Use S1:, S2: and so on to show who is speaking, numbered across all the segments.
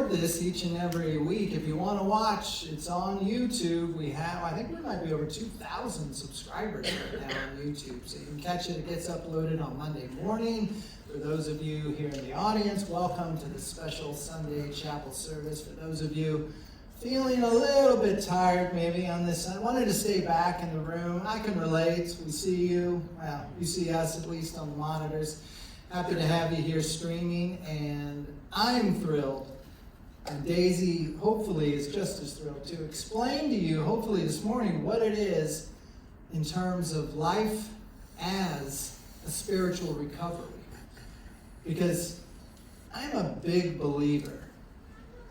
S1: record this each and every week. If you want to watch, it's on YouTube. I think we might be over 2,000 subscribers right now on YouTube. So you can catch it. It gets uploaded on Monday morning. For those of you here in the audience, welcome to the special Sunday chapel service. For those of you feeling a little bit tired maybe on this, I wanted to stay back in the room. I can relate. We see you. Well, you see us at least on the monitors. Happy to have you here streaming, and I'm thrilled, and Daisy hopefully is just as thrilled to explain to you, hopefully this morning, what it is in terms of life as a spiritual recovery. Because I'm a big believer,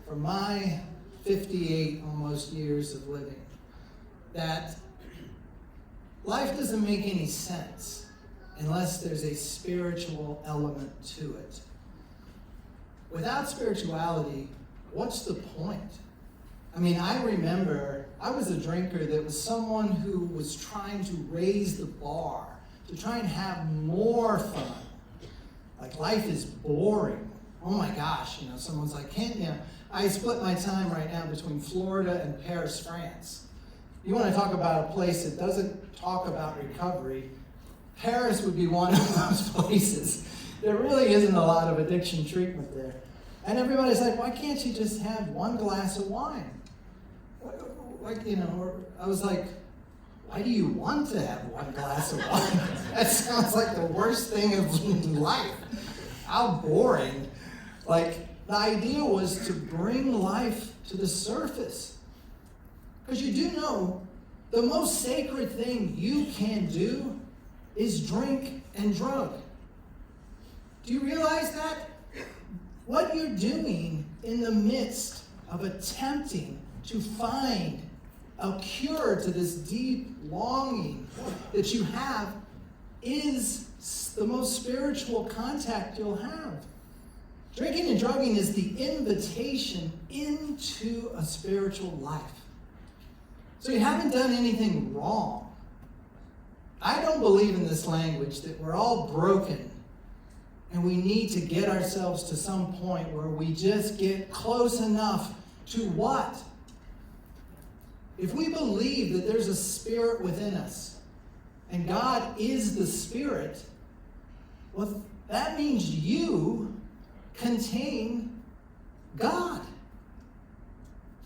S1: for my 58 almost years of living, that life doesn't make any sense unless there's a spiritual element to it. Without spirituality, what's the point? I mean, I remember I was a drinker that was someone who was trying to raise the bar, to try and have more fun. Like, life is boring. Oh my gosh, someone's like, I split my time right now between Florida and Paris, France. You want to talk about a place that doesn't talk about recovery, Paris would be one of those places. There really isn't a lot of addiction treatment there. And everybody's like, why can't you just have one glass of wine? I was like, why do you want to have one glass of wine? That sounds like the worst thing of life. How boring. Like, the idea was to bring life to the surface. Because you do know, the most sacred thing you can do is drink and drug. Do you realize that? What you're doing in the midst of attempting to find a cure to this deep longing that you have is the most spiritual contact you'll have. Drinking and drugging is the invitation into a spiritual life. So you haven't done anything wrong. I don't believe in this language that we're all broken and we need to get ourselves to some point where we just get close enough to what? If we believe that there's a spirit within us and God is the spirit, well, that means you contain God.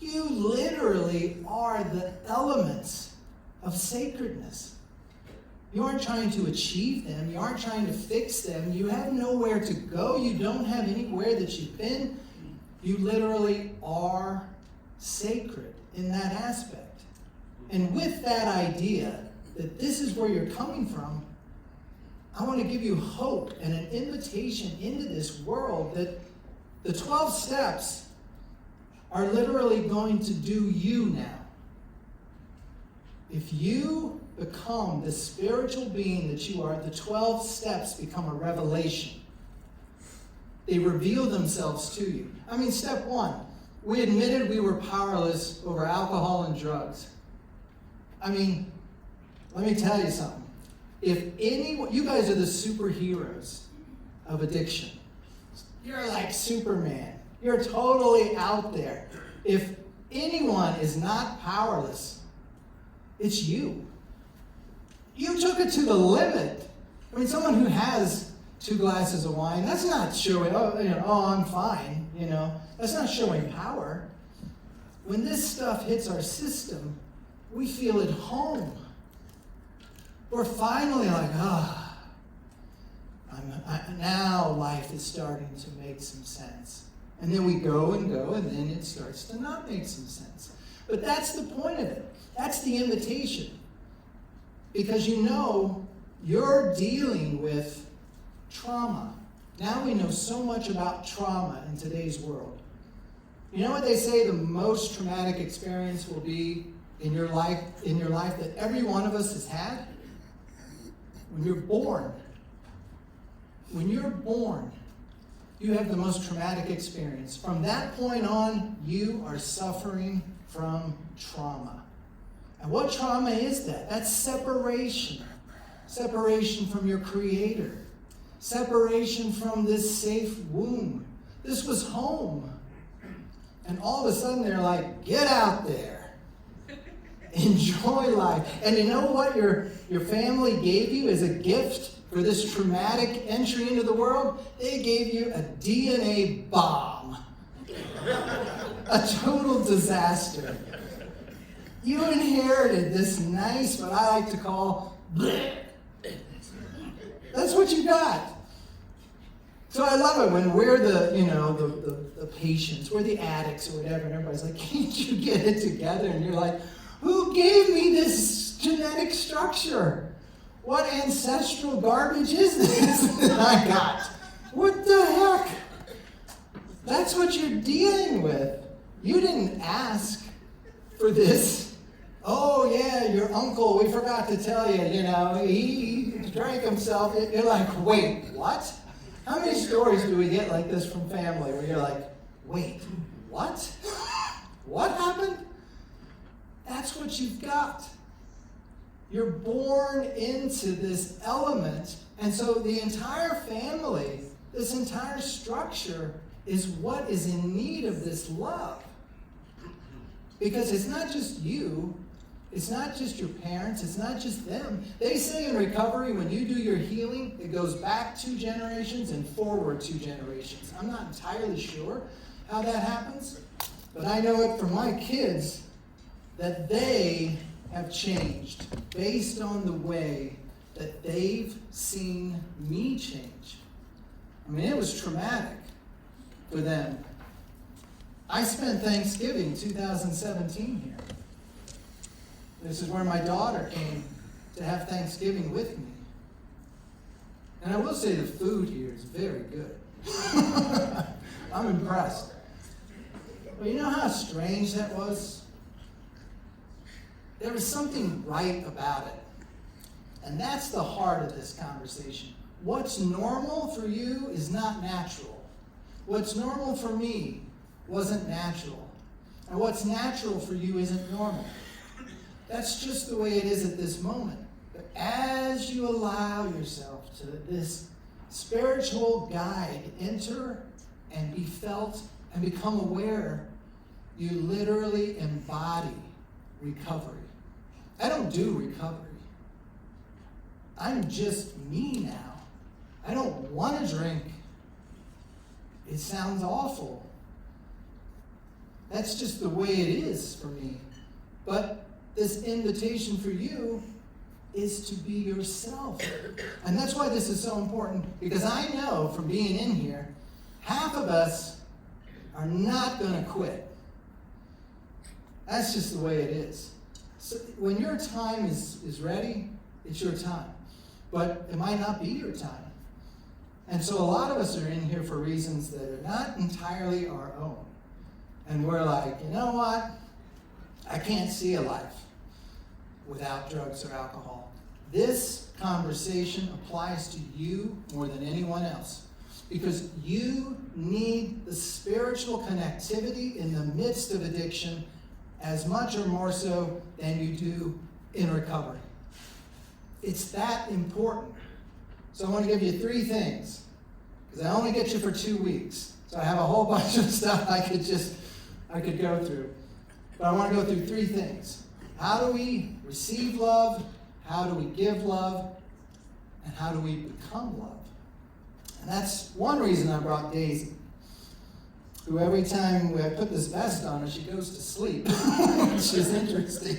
S1: You literally are the elements of sacredness. You aren't trying to achieve them. You aren't trying to fix them. You have nowhere to go. You don't have anywhere that you've been. You literally are sacred in that aspect. And with that idea that this is where you're coming from, I want to give you hope and an invitation into this world that the 12 steps are literally going to do you now. If you become the spiritual being that you are, the 12 steps become a revelation. They reveal themselves to you. I mean, step 1, we admitted we were powerless over alcohol and drugs. I mean, let me tell you something. You guys are the superheroes of addiction. You're like Superman. You're totally out there. If anyone is not powerless, it's you. You took it to the limit. I mean, someone who has 2 glasses of wine, that's not showing, I'm fine, That's not showing power. When this stuff hits our system, we feel at home. We're finally like, now life is starting to make some sense. And then we go, and then it starts to not make some sense. But that's the point of it. That's the invitation. Because you're dealing with trauma. Now we know so much about trauma in today's world. You know what they say the most traumatic experience will be in your life that every one of us has had? When you're born. When you're born, you have the most traumatic experience. From that point on, you are suffering from trauma. And what trauma is that? That's separation. Separation from your Creator. Separation from this safe womb. This was home. And all of a sudden they're like, get out there. Enjoy life. And you know what your family gave you as a gift for this traumatic entry into the world? They gave you a DNA bomb. A total disaster. You inherited this nice, what I like to call, bleh. That's what you got. So I love it when we're the patients, we're the addicts or whatever, and everybody's like, can't you get it together? And you're like, who gave me this genetic structure? What ancestral garbage is this that I got? What the heck? That's what you're dealing with. You didn't ask for this. Oh yeah, your uncle, we forgot to tell you, he drank himself. You're like, wait, what? How many stories do we get like this from family where you're like, wait, what? What happened? That's what you've got. You're born into this element, and so the entire family, this entire structure is what is in need of this love. Because it's not just you, it's not just your parents, it's not just them. They say in recovery, when you do your healing, it goes back 2 generations and forward 2 generations. I'm not entirely sure how that happens, but I know it from my kids that they have changed based on the way that they've seen me change. I mean, it was traumatic for them. I spent Thanksgiving 2017 here. This is where my daughter came to have Thanksgiving with me. And I will say the food here is very good. I'm impressed. But you know how strange that was? There was something right about it. And that's the heart of this conversation. What's normal for you is not natural. What's normal for me wasn't natural. And what's natural for you isn't normal. That's just the way it is at this moment. But as you allow yourself to this spiritual guide enter and be felt and become aware, you literally embody recovery. I don't do recovery. I'm just me now. I don't want to drink. It sounds awful. That's just the way it is for me. But this invitation for you is to be yourself. And that's why this is so important, because I know from being in here, half of us are not going to quit. That's just the way it is. So when your time is ready, it's your time. But it might not be your time. And so a lot of us are in here for reasons that are not entirely our own. And we're like, you know what? I can't see a life without drugs or alcohol. This conversation applies to you more than anyone else, because you need the spiritual connectivity in the midst of addiction as much or more so than you do in recovery. It's that important. So I want to give you 3 things, because I only get you for 2 weeks. So I have a whole bunch of stuff I could go through. But I want to go through 3 things. How do we receive love? How do we give love? And how do we become love? And that's one reason I brought Daisy, who every time I put this vest on her, she goes to sleep, which is interesting.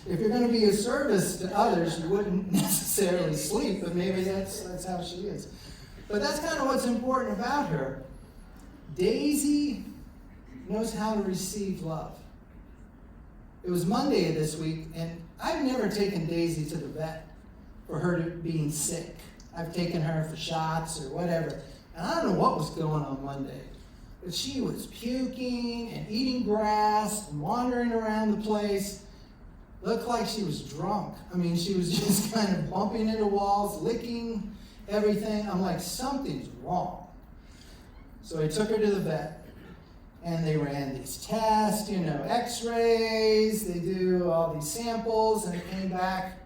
S1: If you're going to be a service to others, you wouldn't necessarily sleep, but maybe that's how she is. But that's kind of what's important about her. Daisy knows how to receive love. It was Monday of this week, and I've never taken Daisy to the vet for her being sick. I've taken her for shots or whatever, and I don't know what was going on Monday. But she was puking and eating grass and wandering around the place. Looked like she was drunk. I mean, she was just kind of bumping into walls, licking everything. I'm like, something's wrong. So I took her to the vet, and they ran these tests, x-rays, they do all these samples, and it came back,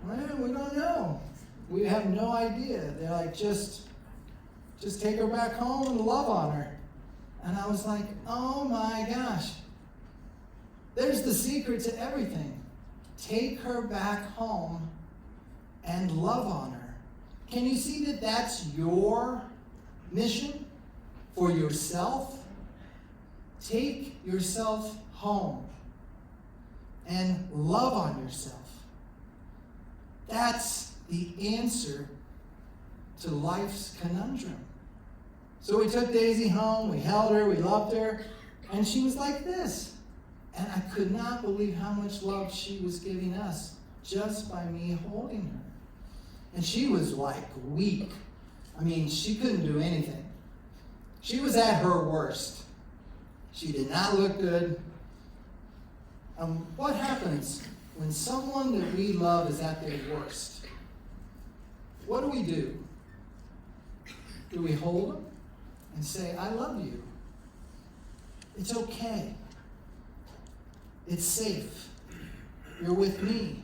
S1: well, we don't know. We have no idea. They're like, just take her back home and love on her. And I was like, oh my gosh. There's the secret to everything. Take her back home and love on her. Can you see that that's your mission for yourself? Take yourself home and love on yourself. That's the answer to life's conundrum. So we took Daisy home, we held her, we loved her, and she was like this. And I could not believe how much love she was giving us just by me holding her. And she was like weak. I mean, she couldn't do anything. She was at her worst. She did not look good. What happens when someone that we love is at their worst? What do? Do we hold them and say, I love you? It's okay. It's safe. You're with me.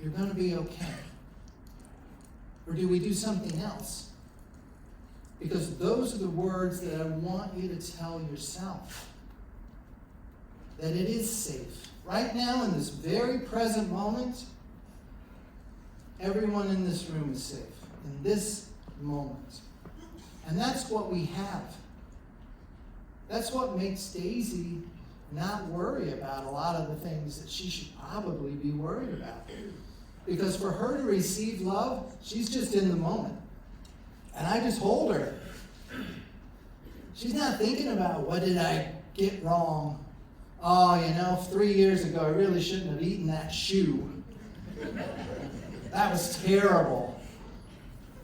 S1: You're going to be okay. Or do we do something else? Because those are the words that I want you to tell yourself. That it is safe. Right now, in this very present moment, everyone in this room is safe. In this moment. And that's what we have. That's what makes Daisy not worry about a lot of the things that she should probably be worried about. Because for her to receive love, she's just in the moment. And I just hold her. She's not thinking about, what did I get wrong? Oh, 3 years ago, I really shouldn't have eaten that shoe. That was terrible.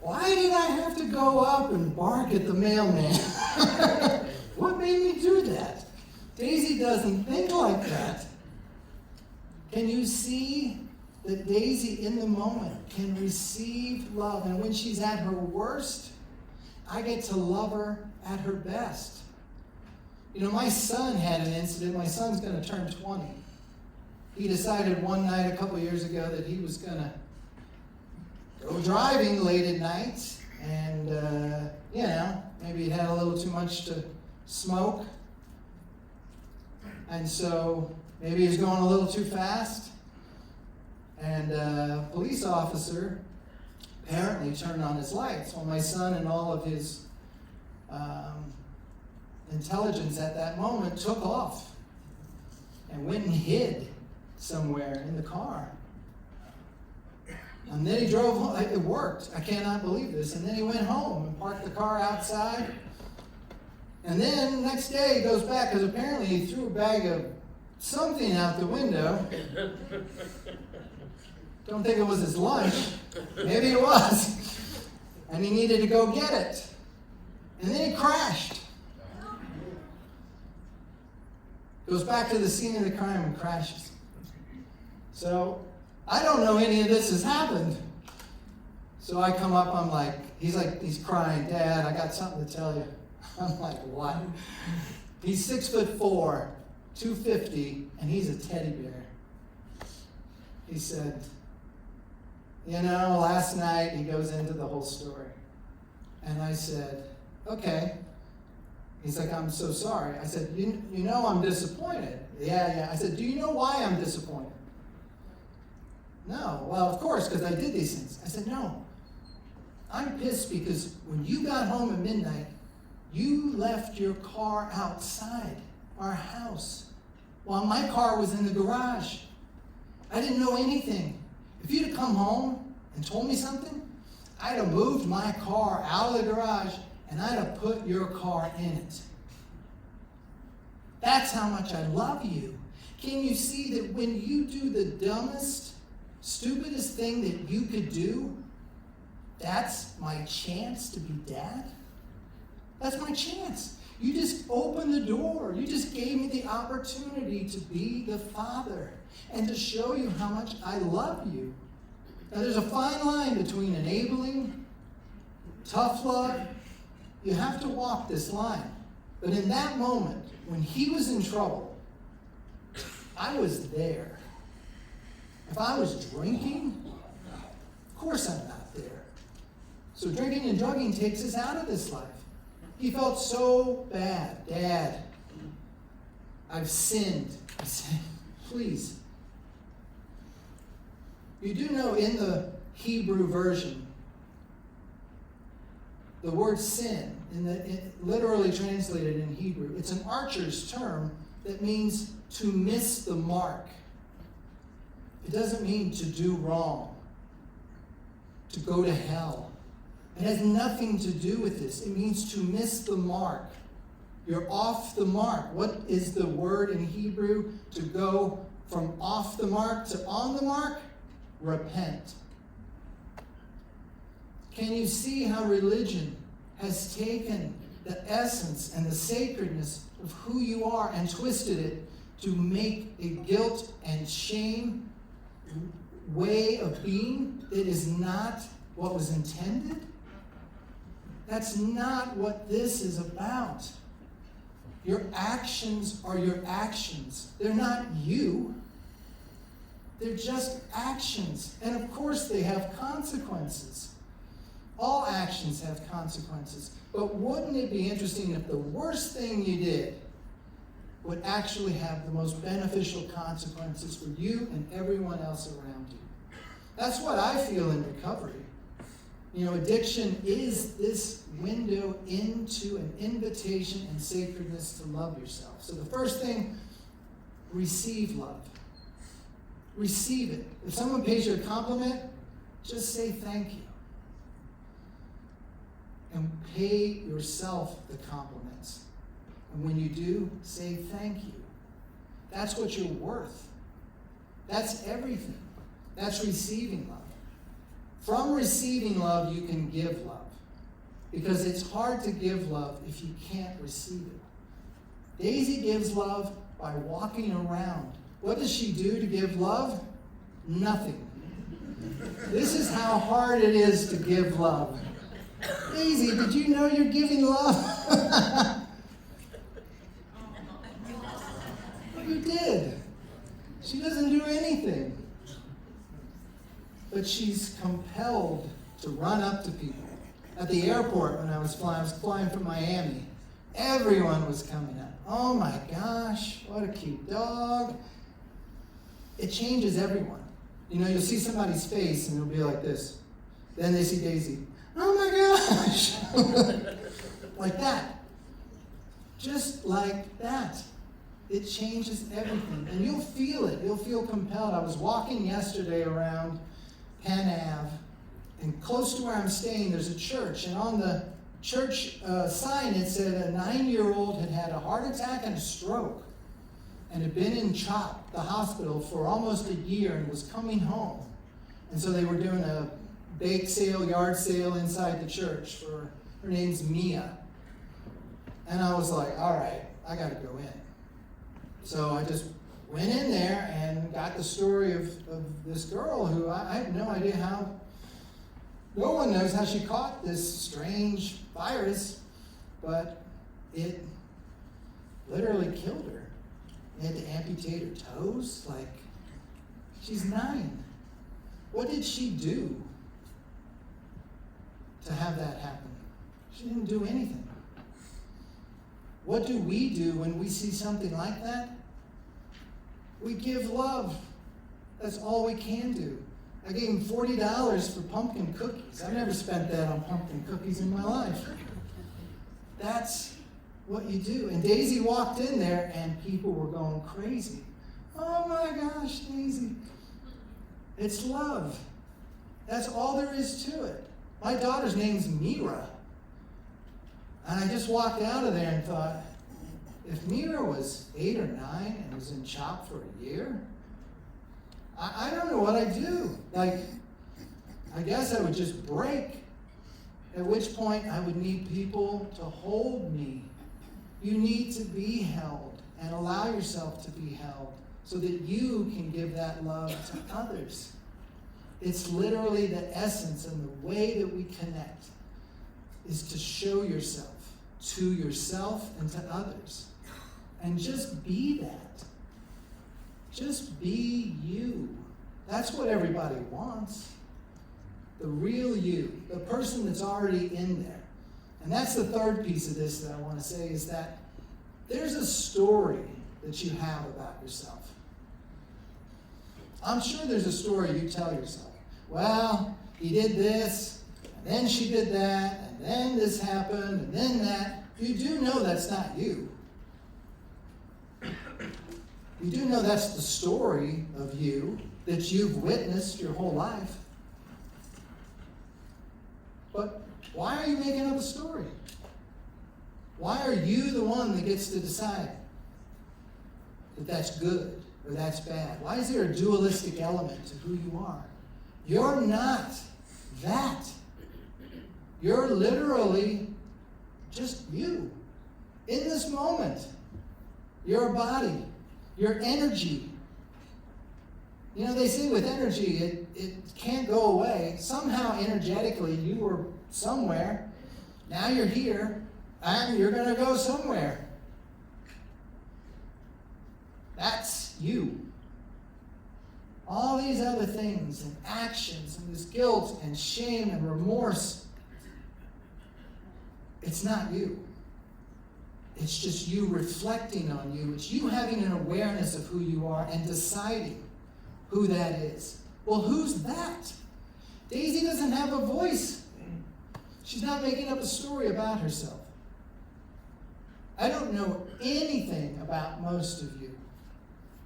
S1: Why did I have to go up and bark at the mailman? What made me do that? Daisy doesn't think like that. Can you see that Daisy in the moment can receive love? And when she's at her worst, I get to love her at her best. My son had an incident. My son's going to turn 20. He decided one night a couple years ago that he was going to go driving late at night. And, maybe he had a little too much to smoke. And so maybe he was going a little too fast. And a police officer apparently turned on his lights. Well, my son and all of his intelligence at that moment took off and went and hid somewhere in the car. And then he drove home. It worked. I cannot believe this. And then he went home and parked the car outside. And then the next day he goes back because apparently he threw a bag of something out the window. Don't think it was his lunch. Maybe it was. And he needed to go get it. And then he crashed. Goes back to the scene of the crime and crashes. So I don't know any of this has happened. So I come up, he's crying, Dad, I got something to tell you. I'm like, what? He's 6'4", 250, and he's a teddy bear. He said, last night, he goes into the whole story. And I said, okay. He's like, I'm so sorry. I said, I'm disappointed. Yeah. I said, do you know why I'm disappointed? No. Well, of course, because I did these things. I said, no. I'm pissed because when you got home at midnight, you left your car outside our house while my car was in the garage. I didn't know anything. If you'd have come home and told me something, I'd have moved my car out of the garage and I'd have put your car in it. That's how much I love you. Can you see that when you do the dumbest, stupidest thing that you could do, that's my chance to be Dad? That's my chance. You just opened the door. You just gave me the opportunity to be the father and to show you how much I love you. Now, there's a fine line between enabling, tough love. You have to walk this line. But in that moment, when he was in trouble, I was there. If I was drinking, of course I'm not there. So drinking and drugging takes us out of this life. He felt so bad. Dad, I've sinned. I said, please. You do know in the Hebrew version, the word sin, literally translated in Hebrew, it's an archer's term that means to miss the mark. It doesn't mean to do wrong, to go to hell. It has nothing to do with this. It means to miss the mark. You're off the mark. What is the word in Hebrew to go from off the mark to on the mark? Repent. Can you see how religion has taken the essence and the sacredness of who you are and twisted it to make a guilt and shame way of being that is not what was intended? That's not what this is about. Your actions are your actions. They're not you. They're just actions. And of course they have consequences. All actions have consequences. But wouldn't it be interesting if the worst thing you did would actually have the most beneficial consequences for you and everyone else around you? That's what I feel in recovery. You know, addiction is this window into an invitation and sacredness to love yourself. So the first thing, receive love. Receive it. If someone pays you a compliment, just say thank you. And pay yourself the compliments. And when you do, say thank you. That's what you're worth. That's everything. That's receiving love. From receiving love, you can give love. Because it's hard to give love if you can't receive it. Daisy gives love by walking around. What does she do to give love? Nothing. This is how hard it is to give love. Daisy, did you know you're giving love? Well, you did. She doesn't do anything. But she's compelled to run up to people. At the airport when I was flying from Miami, everyone was coming up. Oh my gosh, what a cute dog. It changes everyone. You know, you'll see somebody's face and it'll be like this. Then they see Daisy. Oh my gosh. Like that. Just like that. It changes everything. And you'll feel it. You'll feel compelled. I was walking yesterday around Penn Ave, and close to where I'm staying, there's a church. And on the church sign, it said a 9-year-old had had a heart attack and a stroke and had been in CHOP, the hospital, for almost a year and was coming home. And so they were doing a bake sale, yard sale inside the church for, her name's Mia. And I was like, all right, I got to go in. So I just went in there and got the story of this girl who I have no idea how, no one knows how she caught this strange virus, but it literally killed her. They had to amputate her toes. Like, she's 9. What did she do to have that happen? She didn't do anything. What do we do when we see something like that? We give love. That's all we can do. I gave him $40 for pumpkin cookies. I've never spent that on pumpkin cookies in my life. That's what you do. And Daisy walked in there and people were going crazy. Oh my gosh, Daisy. It's love. That's all there is to it. My daughter's name's Mira. And I just walked out of there and thought, if Mira was 8 or 9 and was in CHOP for a year, I don't know what I'd do. Like, I guess I would just break. At which point I would need people to hold me. You need to be held and allow yourself to be held so that you can give that love to others. It's literally the essence and the way that we connect is to show yourself to yourself and to others. And just be that. Just be you. That's what everybody wants. The real you. The person that's already in there. And that's the third piece of this that I want to say, is that there's a story that you have about yourself. I'm sure there's a story you tell yourself. Well, he did this, and then she did that, and then this happened, and then that. You do know that's not you. You do know that's the story of you that you've witnessed your whole life. But why are you making up a story? Why are you the one that gets to decide that that's good or that's bad? Why is there a dualistic element to who you are? You're not that. You're literally just you. In this moment, your body, your energy. You know, they say with energy, it can't go away. Somehow, energetically, you were somewhere. Now you're here, and you're going to go somewhere. That's you. All these other things and actions and this guilt and shame and remorse, it's not you. It's just you reflecting on you. It's you having an awareness of who you are and deciding who that is. Well, who's that? Daisy doesn't have a voice. She's not making up a story about herself. I don't know anything about most of you.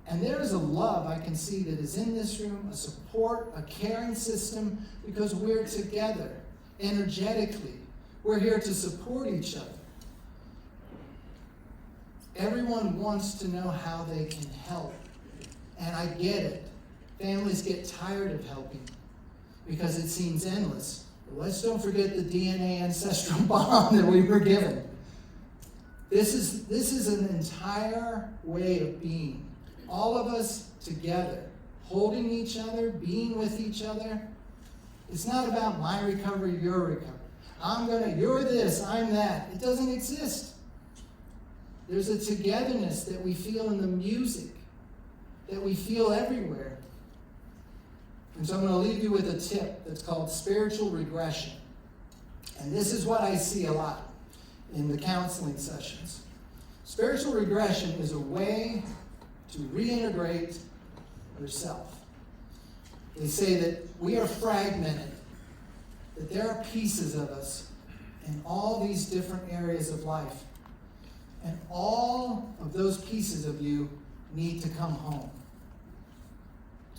S1: And there is a love I can see that is in this room, a support, a caring system, because we're together energetically. We're here to support each other. Everyone wants to know how they can help. And I get it. Families get tired of helping because it seems endless. But let's don't forget the DNA ancestral bond that we were given. This is an entire way of being. All of us together, holding each other, being with each other. It's not about my recovery, your recovery. You're this, I'm that. It doesn't exist. There's a togetherness that we feel in the music, that we feel everywhere. And so I'm going to leave you with a tip that's called spiritual regression. And this is what I see a lot in the counseling sessions. Spiritual regression is a way to reintegrate yourself. They say that we are fragmented, that there are pieces of us in all these different areas of life. And all of those pieces of you need to come home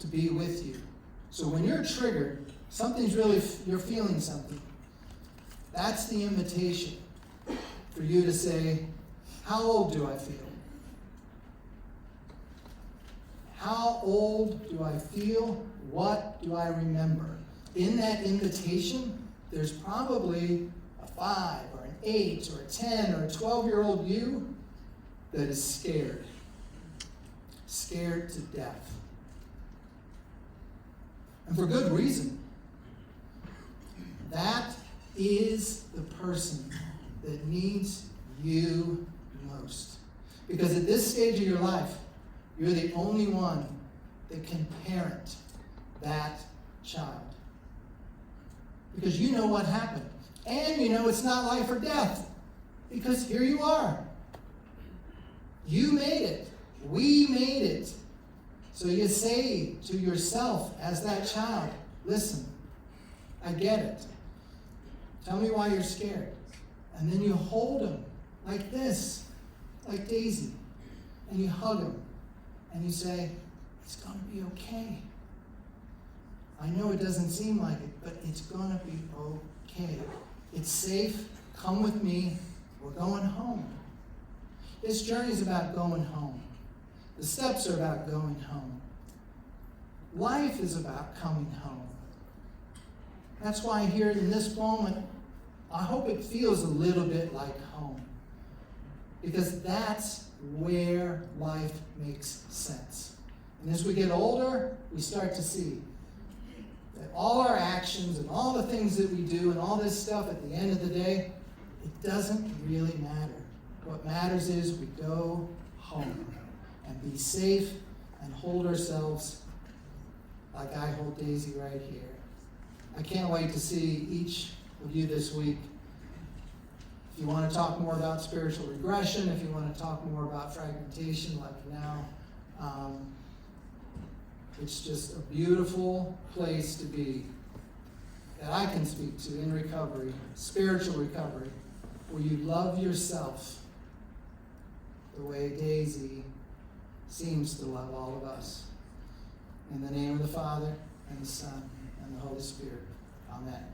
S1: to be with you. So when you're triggered, you're feeling something. That's the invitation for you to say, how old do I feel? How old do I feel? What do I remember? In that invitation, there's probably a 5 or an 8 or a 10 or a 12-year-old you that is scared. Scared to death. And for good reason. That is the person that needs you most. Because at this stage of your life, you're the only one that can parent that child. Because you know what happened. And you know it's not life or death. Because here you are. You made it. We made it. So you say to yourself as that child, listen, I get it. Tell me why you're scared. And then you hold him like this, like Daisy. And you hug him. And you say, it's going to be okay. I know it doesn't seem like it, but it's going to be okay. It's safe. Come with me. We're going home. This journey is about going home. The steps are about going home. Life is about coming home. That's why here in this moment, I hope it feels a little bit like home. Because that's where life makes sense. And as we get older, we start to see that all our actions and all the things that we do and all this stuff at the end of the day, it doesn't really matter. What matters is we go home and be safe and hold ourselves like I hold Daisy right here. I can't wait to see each of you this week If you want to talk more about spiritual regression, if you want to talk more about fragmentation like now, it's just a beautiful place to be that I can speak to in recovery, spiritual recovery, where you love yourself the way Daisy seems to love all of us. In the name of the Father, and the Son, and the Holy Spirit. Amen.